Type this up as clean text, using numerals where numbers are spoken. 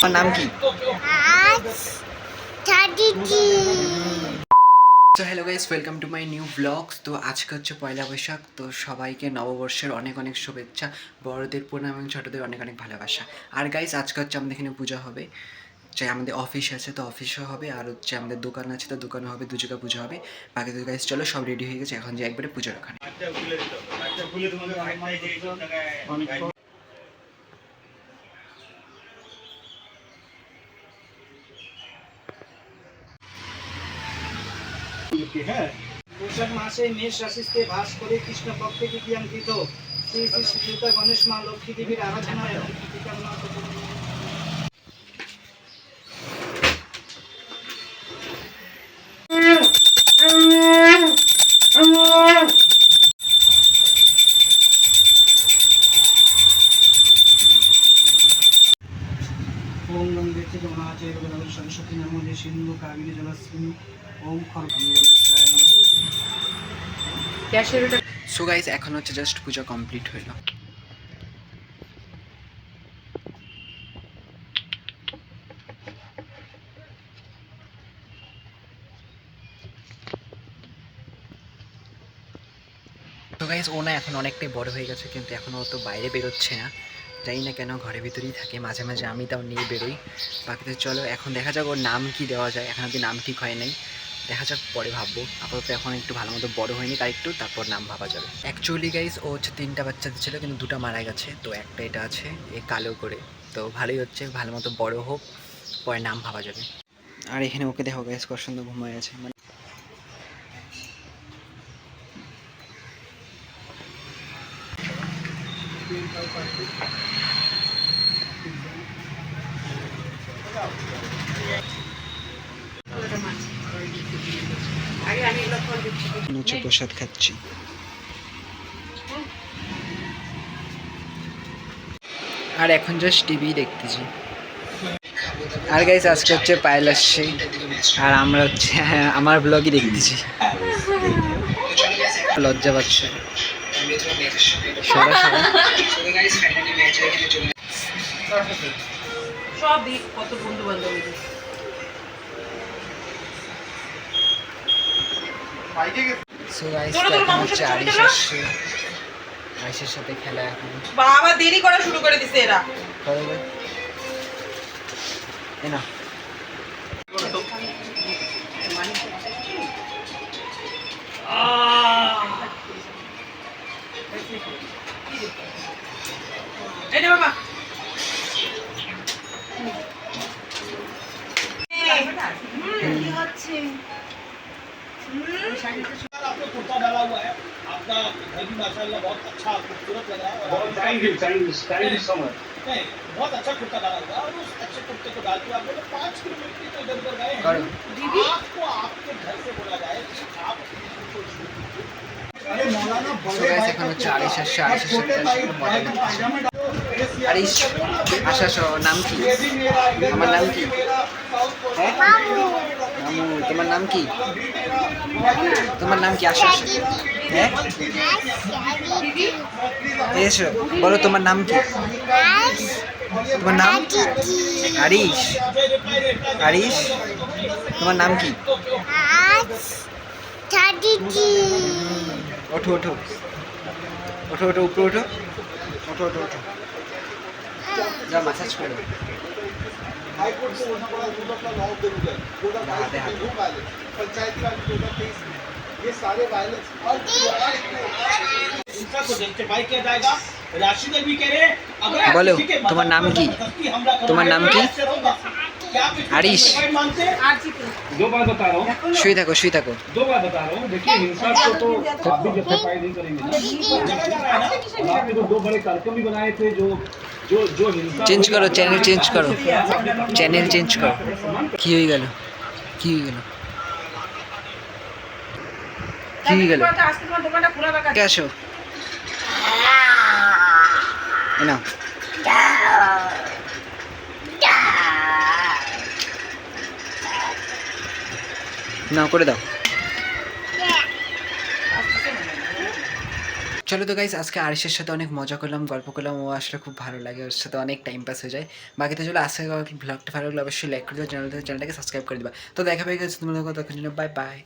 তোমার নাম কি? তো hello guys, welcome to my new blogs. তো আজকে হচ্ছে পয়লা বৈশাখ। তো সবাইকে নববর্ষের অনেক অনেক শুভেচ্ছা, বড়দের প্রণাম এবং ছোটদের অনেক অনেক ভালোবাসা। আর গাইস, আজকে হচ্ছে আমাদের এখানে পূজা হবে, যে আমাদের অফিস আছে তো অফিসও হবে, আর হচ্ছে আমাদের দোকান আছে তো দোকানে হবে, দু জায়গায় পুজো হবে। বাকি তো গাইস চলো, সব রেডি হয়ে গেছে, এখন যে একবারে পুজোর ওখানে। বৈশাখ মাসে মেষ রাশিতে বাস করে কৃষ্ণ পক্ষে তৃতীয়াঙ্কিত শ্রী শ্রী শ্রীযুতা গণেশ মা লক্ষ্মী দেবীর আরাধনা এবং প্রতিকামনা ওম গঙ্গে মহাচয় সরস্বতী নমঃ সিন্ধু কাবেরী জলস্মিনী ওম খড়গঙ্গলেশ্বরায় নমঃ। সো গাইস, এখন হচ্ছে জাস্ট পুজো কমপ্লিট হইলো। তো গাইস, ও না এখন অনেকটাই বড় হয়ে গেছে, কিন্তু এখন ও তো বাইরে বেরোচ্ছে না, জানি না কেন, ঘরের ভিতরেই থাকে। মাঝে মাঝে আমি তাও নিয়ে বেরোই। বাকিতে চলো এখন দেখা যাক ওর নাম কি দেওয়া যায়। এখন অব্দি নাম ঠিক হয় নাই, দেখা যাক পরে ভাববো। আপাতত এখন একটু ভালো মতো বড় হয়নি, তাই একটু তারপর নাম ভাবা যাবে। অ্যাকচুয়ালি গাইস, ও হচ্ছে 3টা বাচ্চা ছিল, কিন্তু 2টা মারা গেছে, তো একটা এটা আছে এ কালো করে। তো ভালোই হচ্ছে, ভালো মতো বড় হোক, পরে নাম ভাবা যাবে। আর এখানে ওকে দেখো গাইস, কত সুন্দর ঘুমায় আছে। মানে হচ্ছে প্রসাদ খাচ্ছি। আর এখন জাস্ট টিভি দেখতেছি। আর গাইস, আজকে হচ্ছে পায়েল আসছে, আর আমরা হচ্ছে আমার ব্লগই দেখতেছি। লজ্জা পাচ্ছে সরা সরা। সব কত বন্ধু বান্ধব সো গাইস, এখন হচ্ছে আরিশ আসছে, আরিশের সাথে খেলা এখন। বাবা দেরি করা শুরু করে দিছে এরা। করবে এ না। এই নে বাবা आपने कुर्ता डाला हुआ है, आपका घर भी माशाल्लाह बहुत अच्छा खूबसूरत लग रहा है। Thank you so much. नहीं, बहुत अच्छा कुर्ता डाला हुआ है, और उस अच्छे कुर्ते को डाल के आप बोले 5 किलोमीटर तो इधर उधर गए हैं। आपको आपके घर से बोला जाए कि आप अरे मौलाना সো গাইস, এখন হচ্ছে আরিশ আসছে, আরিশের সাথে একটু মজা করতেছি। আরিশ আশা সহ নাম কি? আমার নাম কি? হ্যাঁ মামু, তোমার নাম কি? তোমার নাম কি? আশা হ্যাঁ এসো বলো, তোমার নাম কি? তোমার নাম আরিশ? আরিশ, তোমার নাম কি? ওঠো ওঠো ওঠো ওঠো, উপরে ওঠো, ওঠো ওঠো ওঠো, যা মাসাজ করো। हाईकोर्ट से होना पड़ा 2009 हाथे हाथे। पंचायती राज 2023 ये सारे वायलेंस और हिंसा को जस्टिफाई किया जाएगा। राशिद भी कह रहे हैं अगर बोलो, तुम्हारा नाम की? तुम्हारा नाम की? आरिश। दो बार बता रहा हूँ, শুয়ে থাকো শুয়ে থাকো। दो बार बता रहा हूँ। देखिए हिंसा को तो आप भी जस्टिफाई नहीं करेंगे ना। और आपने तो 2 बड़े कार्यक्रम भी बनाए थे जो जो जो हिंसा চেঞ্জ করো, চ্যানেল চেঞ্জ করো, চ্যানেল চেঞ্জ করো। কি হয়ে গেল? কি হয়ে গেল? কি হয়ে গেল? আজকে তোমার দোকানটা খোলা রাখা কে আসো, এ নাও। নাও করে দাও। চলো তো গাইস, আজকে আরিশের সাথে অনেক মজা করলাম, গল্প করলাম, ও আসলে খুব ভালো লাগে, ওর সাথে অনেক টাইম পাস হয়ে যায়। বাকিতে চলো, আজকে ব্লগটা ভালো লাগলে অবশ্যই লাইক করে দেবো, চ্যানেলটাকে সাবস্ক্রাইব করে দেবা। তো দেখা পেয়ে গেছে তোমাদের কথা, বাই বাই।